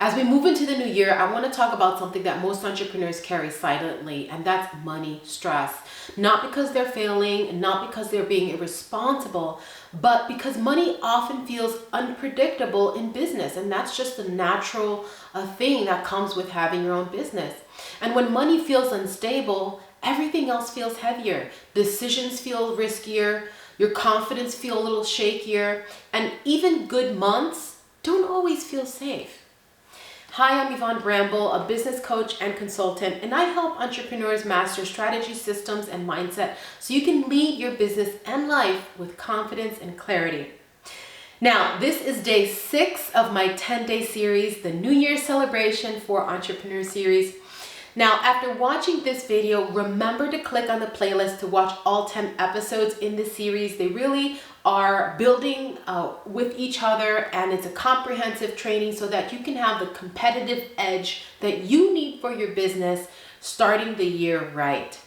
As we move into the new year, I want to talk about something that most entrepreneurs carry silently, and that's money stress. Not because they're failing, not because they're being irresponsible, but because money often feels unpredictable in business, and that's just the natural thing that comes with having your own business. And when money feels unstable, everything else feels heavier. Decisions feel riskier, your confidence feels a little shakier, and even good months don't always feel safe. Hi, I'm Yvonne Bramble, a business coach and consultant, and I help entrepreneurs master strategy, systems, and mindset so you can lead your business and life with confidence and clarity. Now, this is day 6 of my 10-day series, the New Year's Celebration for Entrepreneurs series. Now, after watching this video, remember to click on the playlist to watch all 10 episodes in this series. They really are building with each other, and it's a comprehensive training so that you can have the competitive edge that you need for your business starting the year right.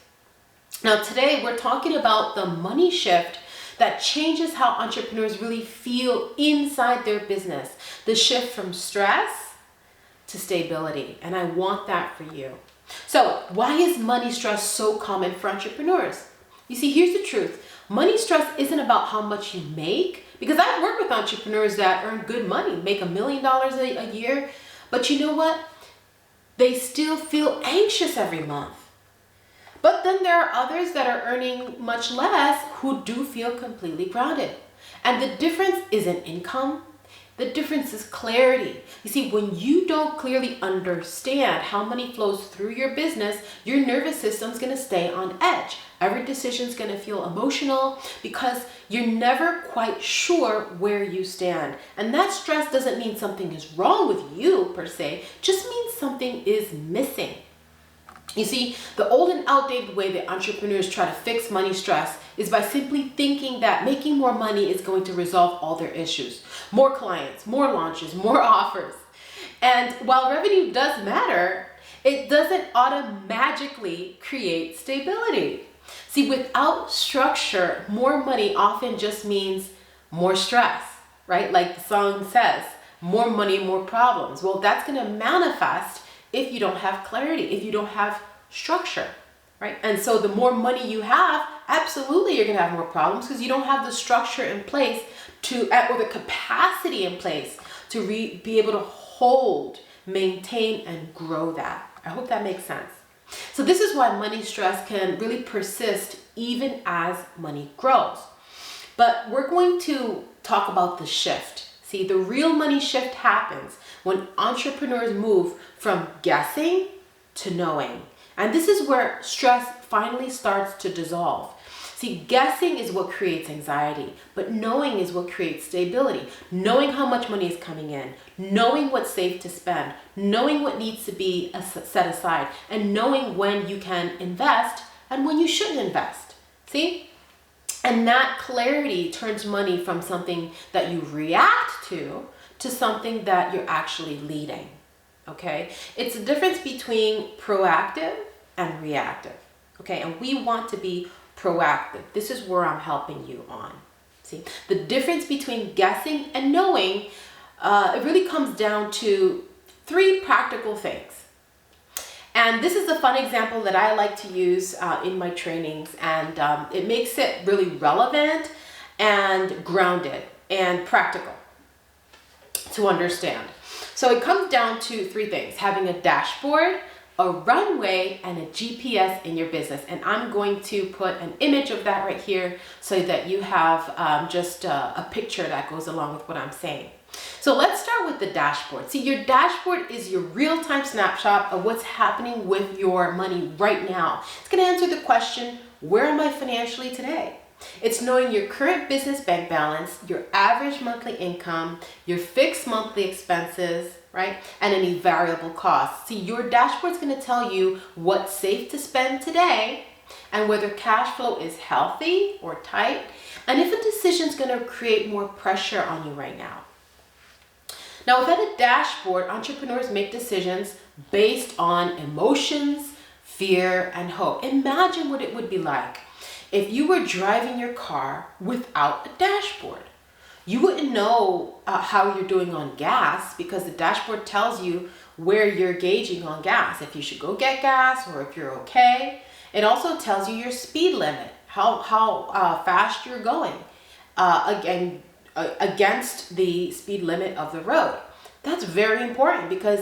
Now, today we're talking about the money shift that changes how entrepreneurs really feel inside their business. The shift from stress to stability, and I want that for you. So why is money stress so common for entrepreneurs? You see, here's the truth. Money stress isn't about how much you make, because I've worked with entrepreneurs that earn good money, make $1 million a year, but you know what? They still feel anxious every month. But then there are others that are earning much less who do feel completely grounded. And the difference isn't income. The difference is clarity. You see, when you don't clearly understand how money flows through your business, your nervous system's going to stay on edge. Every decision's going to feel emotional because you're never quite sure where you stand. And that stress doesn't mean something is wrong with you per se, just means something is missing. You see, the old and outdated way that entrepreneurs try to fix money stress is by simply thinking that making more money is going to resolve all their issues. More clients, more launches, more offers. And while revenue does matter, it doesn't automatically create stability. See, without structure, more money often just means more stress, right? Like the song says, more money, more problems. Well, that's going to manifest if you don't have clarity, if you don't have structure, right? And so the more money you have, absolutely you're going to have more problems because you don't have the structure in place or the capacity in place to be able to hold, maintain, and grow that. I hope that makes sense. So this is why money stress can really persist even as money grows. But we're going to talk about the shift. See, the real money shift happens when entrepreneurs move from guessing to knowing. And this is where stress finally starts to dissolve. See, guessing is what creates anxiety, but knowing is what creates stability. Knowing how much money is coming in, knowing what's safe to spend, knowing what needs to be set aside, and knowing when you can invest and when you shouldn't invest. See? And that clarity turns money from something that you react to something that you're actually leading. Okay? It's the difference between proactive and reactive. Okay? And we want to be proactive. This is where I'm helping you on. See? The difference between guessing and knowing, it really comes down to 3 practical things. And this is a fun example that I like to use in my trainings, and it makes it really relevant and grounded and practical to understand. So it comes down to 3 things: having a dashboard, a runway, and a GPS in your business. And I'm going to put an image of that right here so that you have just a picture that goes along with what I'm saying. So let's start with the dashboard. See, your dashboard is your real-time snapshot of what's happening with your money right now. It's going to answer the question, where am I financially today? It's knowing your current business bank balance, your average monthly income, your fixed monthly expenses, right? And any variable costs. See, your dashboard is going to tell you what's safe to spend today and whether cash flow is healthy or tight, and if a decision is going to create more pressure on you right now. Now, without a dashboard, entrepreneurs make decisions based on emotions, fear, and hope. Imagine what it would be like if you were driving your car without a dashboard. You wouldn't know how you're doing on gas because the dashboard tells you where you're gauging on gas, if you should go get gas or if you're okay. It also tells you your speed limit, how fast you're going against the speed limit of the road. That's very important because,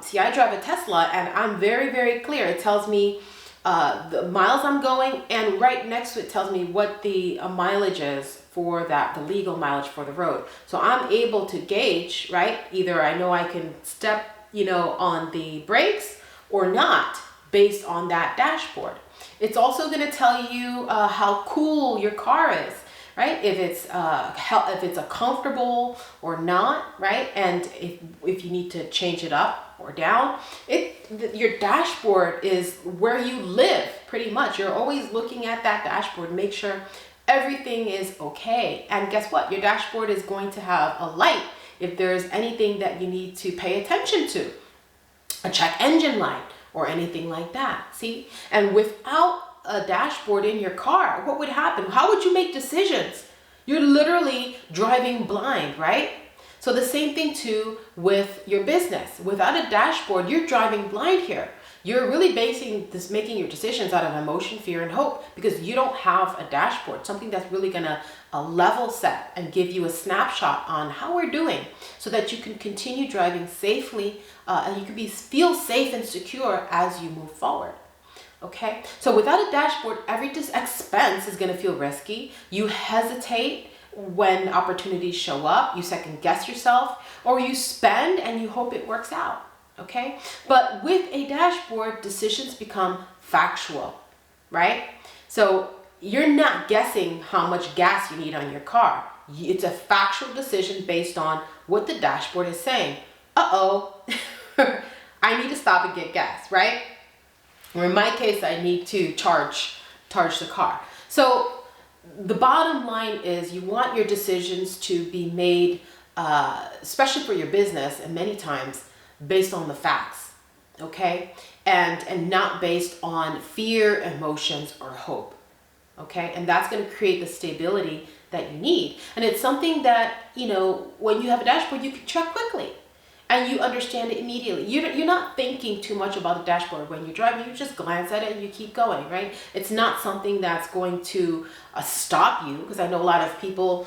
see, I drive a Tesla and I'm very, very clear. It tells me the miles I'm going, and right next to it tells me what the mileage is for that, the legal mileage for the road. So I'm able to gauge, right? Either I know I can step, on the brakes or not based on that dashboard. It's also going to tell you how cool your car is, right? If it's a comfortable or not, right? And if you need to change it up or down, your dashboard is where you live pretty much. You're always looking at that dashboard, make sure everything is okay. And guess what? Your dashboard is going to have a light if there's anything that you need to pay attention to, a check engine light or anything like that. See? And without a dashboard in your car, what would happen? How would you make decisions? You're literally driving blind, right? So the same thing too with your business. Without a dashboard, you're driving blind here. You're really making your decisions out of emotion, fear, and hope because you don't have a dashboard, something that's really gonna level set and give you a snapshot on how we're doing so that you can continue driving safely and you can feel safe and secure as you move forward. Okay, so without a dashboard, every expense is going to feel risky. You hesitate when opportunities show up. You second guess yourself, or you spend and you hope it works out. Okay, but with a dashboard, decisions become factual, right? So you're not guessing how much gas you need on your car. It's a factual decision based on what the dashboard is saying. Uh-oh, I need to stop and get gas, right? Or in my case, I need to charge the car. So the bottom line is you want your decisions to be made, especially for your business, and many times based on the facts, okay? And not based on fear, emotions, or hope, okay? And that's gonna create the stability that you need. And it's something that, when you have a dashboard, you can check quickly. And you understand it immediately. You're not thinking too much about the dashboard when you're driving. You just glance at it and you keep going, right? It's not something that's going to stop you, because I know a lot of people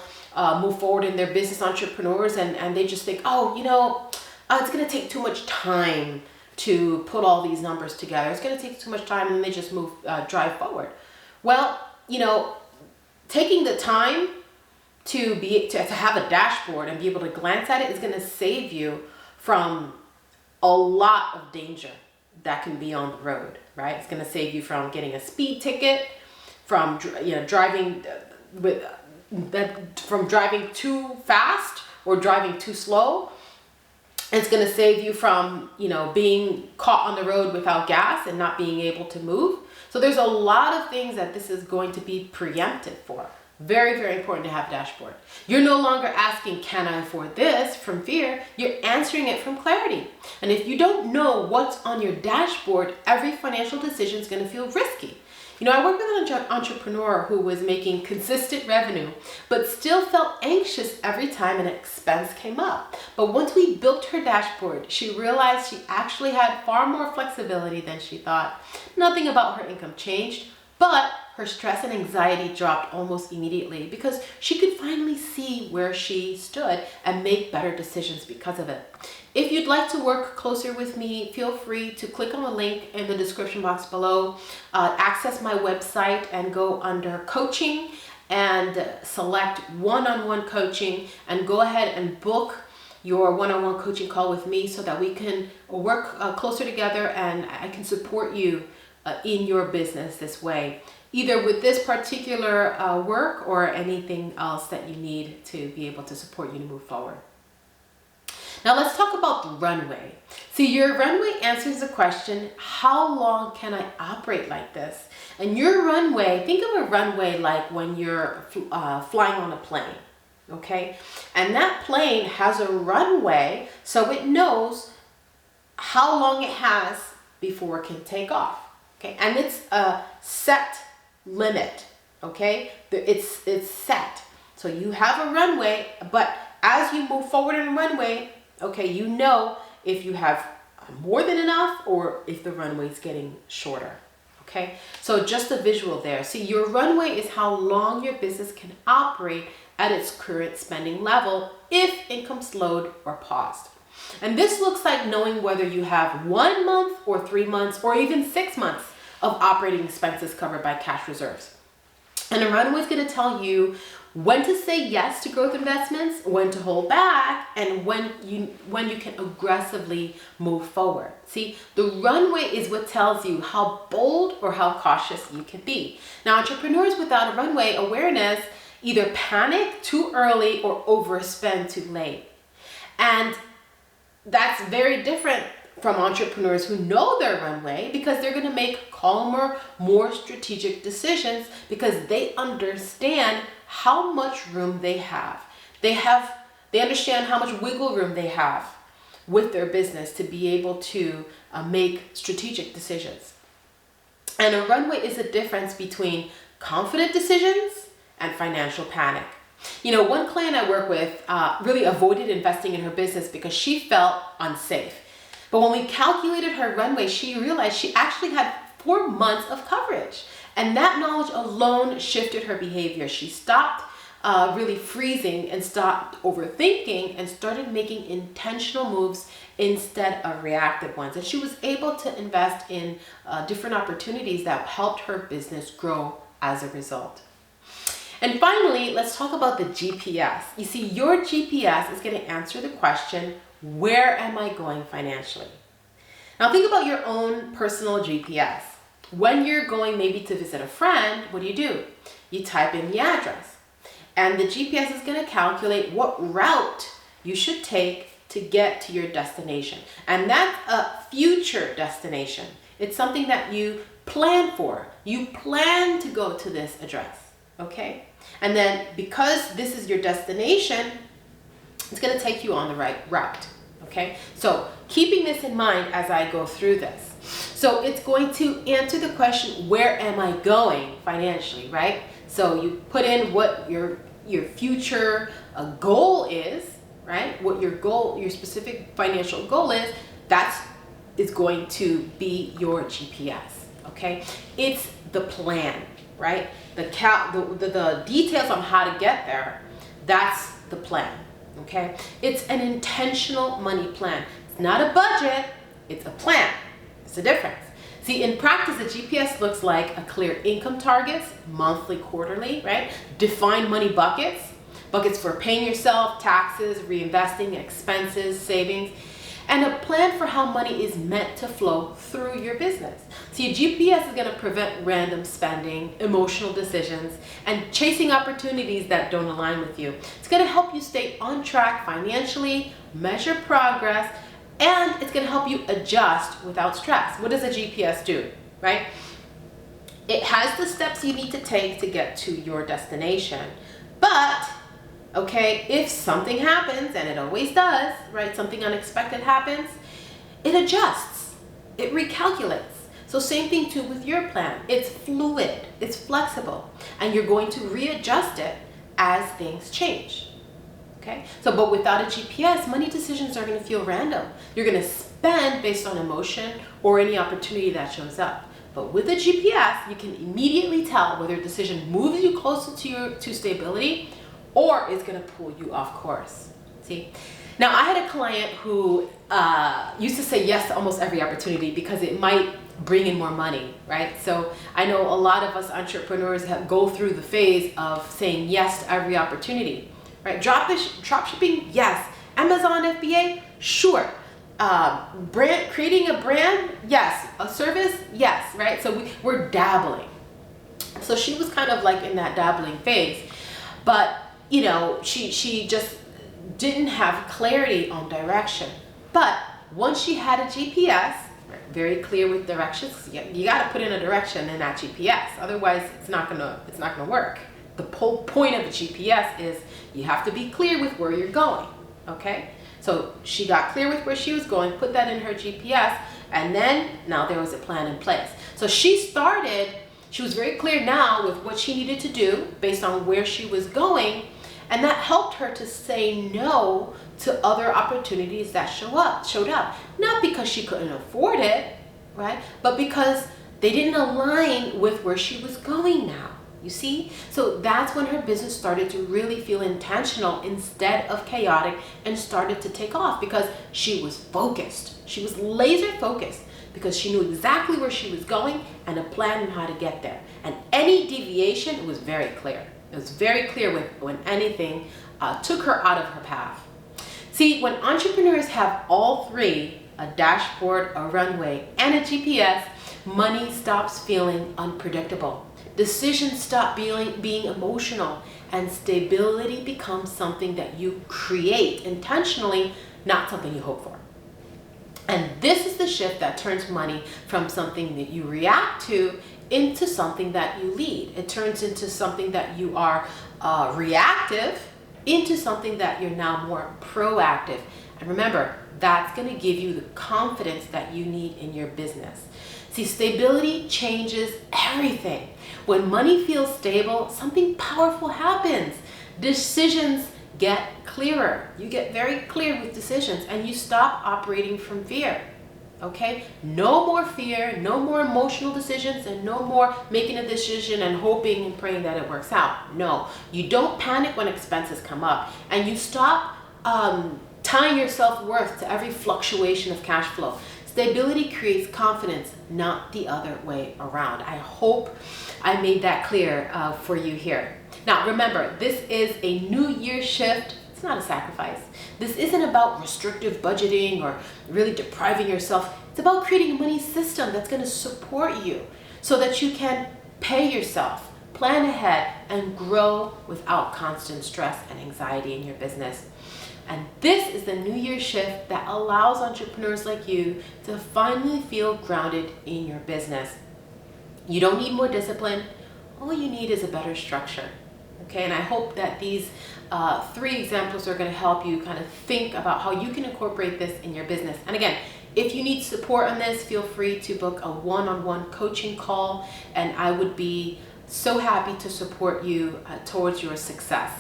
move forward in their business, entrepreneurs, and they just think, it's going to take too much time to put all these numbers together. It's going to take too much time, and they just drive forward. Well, taking the time to have a dashboard and be able to glance at it is going to save you from a lot of danger that can be on the road, right? It's going to save you from getting a speed ticket, from driving too fast or driving too slow. It's going to save you from being caught on the road without gas and not being able to move. So there's a lot of things that this is going to be preempted for. Very, very important to have a dashboard. You're no longer asking, can I afford this, from fear? You're answering it from clarity. And if you don't know what's on your dashboard, every financial decision is going to feel risky. I worked with an entrepreneur who was making consistent revenue, but still felt anxious every time an expense came up. But once we built her dashboard, she realized she actually had far more flexibility than she thought. Nothing about her income changed, but her stress and anxiety dropped almost immediately because she could finally see where she stood and make better decisions because of it. If you'd like to work closer with me, feel free to click on the link in the description box below, access my website and go under coaching and select one-on-one coaching and go ahead and book your one-on-one coaching call with me so that we can work closer together and I can support you in your business this way, either with this particular work or anything else that you need to be able to support you to move forward. Now let's talk about the runway. See, your runway answers the question, how long can I operate like this? And your runway, think of a runway like when you're flying on a plane, okay? And that plane has a runway so it knows how long it has before it can take off. Okay, and it's a set limit, okay? It's set. So you have a runway, but as you move forward in a runway, okay, you know if you have more than enough or if the runway is getting shorter. Okay, so just a visual there. See, your runway is how long your business can operate at its current spending level if income slowed or paused. And this looks like knowing whether you have 1 month or 3 months or even 6 months of operating expenses covered by cash reserves. And a runway is going to tell you when to say yes to growth investments, when to hold back, and when you can aggressively move forward. See, the runway is what tells you how bold or how cautious you can be. Now, entrepreneurs without a runway awareness either panic too early or overspend too late. And that's very different from entrepreneurs who know their runway, because they're going to make calmer, more strategic decisions because they understand how much room they have. They understand how much wiggle room they have with their business to be able to make strategic decisions. And a runway is the difference between confident decisions and financial panic. You know, one client I work with really avoided investing in her business because she felt unsafe. But when we calculated her runway, she realized she actually had 4 months of coverage. And that knowledge alone shifted her behavior. She stopped really freezing and stopped overthinking and started making intentional moves instead of reactive ones. And she was able to invest in different opportunities that helped her business grow as a result. And finally, let's talk about the GPS. You see, your GPS is going to answer the question, where am I going financially? Now think about your own personal GPS. When you're going maybe to visit a friend, what do? You type in the address. And the GPS is going to calculate what route you should take to get to your destination. And that's a future destination. It's something that you plan for. You plan to go to this address, okay? And then because this is your destination, it's going to take you on the right route, okay? So keeping this in mind as I go through this. So it's going to answer the question, where am I going financially, right? So you put in what your future goal is, right? What your specific financial goal is, is going to be your GPS, okay? It's the plan, right? The details on how to get there, that's the plan, okay? It's an intentional money plan. It's not a budget, it's a plan. It's the difference. See, in practice, the GPS looks like a clear income targets, monthly, quarterly, right? Defined money buckets for paying yourself, taxes, reinvesting, expenses, savings, and a plan for how money is meant to flow through your business. See, GPS is going to prevent random spending, emotional decisions, and chasing opportunities that don't align with you. It's going to help you stay on track financially, measure progress, and it's going to help you adjust without stress. What does a GPS do, right? It has the steps you need to take to get to your destination. But, okay, if something happens, and it always does, right? Something unexpected happens, it adjusts, it recalculates. So same thing too with your plan. It's fluid, it's flexible, and you're going to readjust it as things change. Okay? So, but without a GPS, money decisions are going to feel random. You're going to spend based on emotion or any opportunity that shows up. But with a GPS, you can immediately tell whether a decision moves you closer to stability or is going to pull you off course. See? Now, I had a client who used to say yes to almost every opportunity because it might bring in more money, right? So I know a lot of us entrepreneurs go through the phase of saying yes to every opportunity. Right? Drop shipping, yes. Amazon FBA, sure. Creating a brand, yes. A service, yes. Right? So we're dabbling. So she was kind of like in that dabbling phase, but you know, she just didn't have clarity on direction. But once she had a GPS, very clear with directions, you got to put in a direction in that GPS. Otherwise, it's not gonna work. The whole point of a GPS is you have to be clear with where you're going, okay? So she got clear with where she was going, put that in her GPS, and then now there was a plan in place. So she was very clear now with what she needed to do based on where she was going, And that helped her to say no to other opportunities that showed up. Not because she couldn't afford it, right? But because they didn't align with where she was going now. You see? So that's when her business started to really feel intentional instead of chaotic, and started to take off because she was focused. She was laser focused because she knew exactly where she was going and a plan on how to get there. And any deviation, it was very clear. It was very clear when anything took her out of her path. See, when entrepreneurs have all three, a dashboard, a runway, and a GPS, money stops feeling unpredictable. Decisions stop being emotional, and stability becomes something that you create intentionally, not something you hope for. And this is the shift that turns money from something that you react to into something that you lead. It turns into something that you are reactive into something that you're now more proactive. And remember, that's going to give you the confidence that you need in your business. See, stability changes everything. When money feels stable, something powerful happens. Decisions get clearer. You get very clear with decisions, and you stop operating from fear. Okay? No more fear, no more emotional decisions, and no more making a decision and hoping and praying that it works out. No, you don't panic when expenses come up, and you stop tying your self-worth to every fluctuation of cash flow. Stability creates confidence, not the other way around. I hope I made that clear for you here. Now, remember, this is a new year shift. It's not a sacrifice. This isn't about restrictive budgeting or really depriving yourself. It's about creating a money system that's going to support you so that you can pay yourself, plan ahead, and grow without constant stress and anxiety in your business. And this is the New Year shift that allows entrepreneurs like you to finally feel grounded in your business. You don't need more discipline. All you need is a better structure. Okay, and I hope that these 3 examples are going to help you kind of think about how you can incorporate this in your business. And again, if you need support on this, feel free to book a one-on-one coaching call, and I would be so happy to support you towards your success.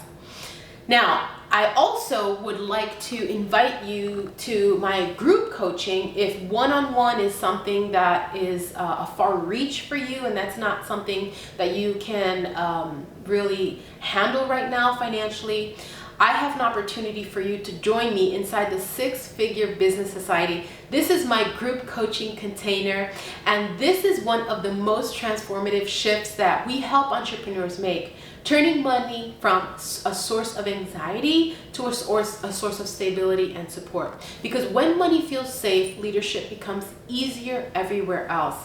Now, I also would like to invite you to my group coaching if one-on-one is something that is a far reach for you, and that's not something that you can really handle right now financially. I have an opportunity for you to join me inside the 6-Figure Business Society. This is my group coaching container, and this is one of the most transformative shifts that we help entrepreneurs make, turning money from a source of anxiety to a source of stability and support. Because when money feels safe, leadership becomes easier everywhere else.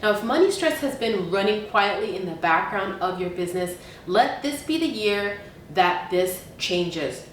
Now, if money stress has been running quietly in the background of your business, let this be the year that this changes.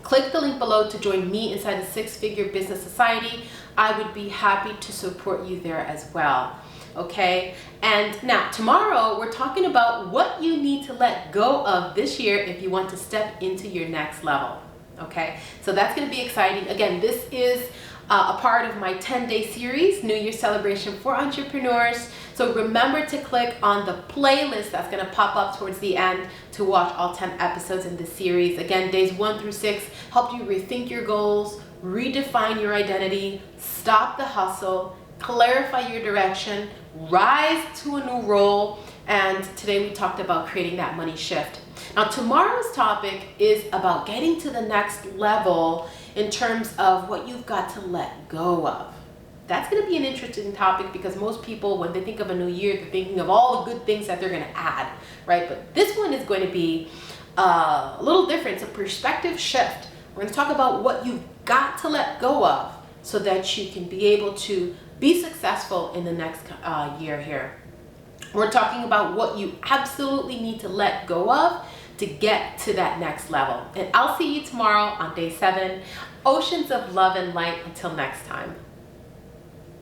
Click the link below to join me inside the 6-Figure Business Society. I would be happy to support you there as well. Okay, and now tomorrow we're talking about what you need to let go of this year if you want to step into your next level. Okay, so that's going to be exciting. Again, this is a part of my 10-day series, New Year Celebration for Entrepreneurs. So remember to click on the playlist that's going to pop up towards the end to watch all 10 episodes in this series. Again, days 1 through 6 help you rethink your goals, redefine your identity, stop the hustle, clarify your direction, rise to a new role, and today we talked about creating that money shift. Now, tomorrow's topic is about getting to the next level in terms of what you've got to let go of. That's going to be an interesting topic because most people, when they think of a new year, they're thinking of all the good things that they're going to add, right? But this one is going to be a little different. It's a perspective shift. We're going to talk about what you've got to let go of so that you can be able to be successful in the next year here. We're talking about what you absolutely need to let go of to get to that next level. And I'll see you tomorrow on day 7. Oceans of love and light. Until next time.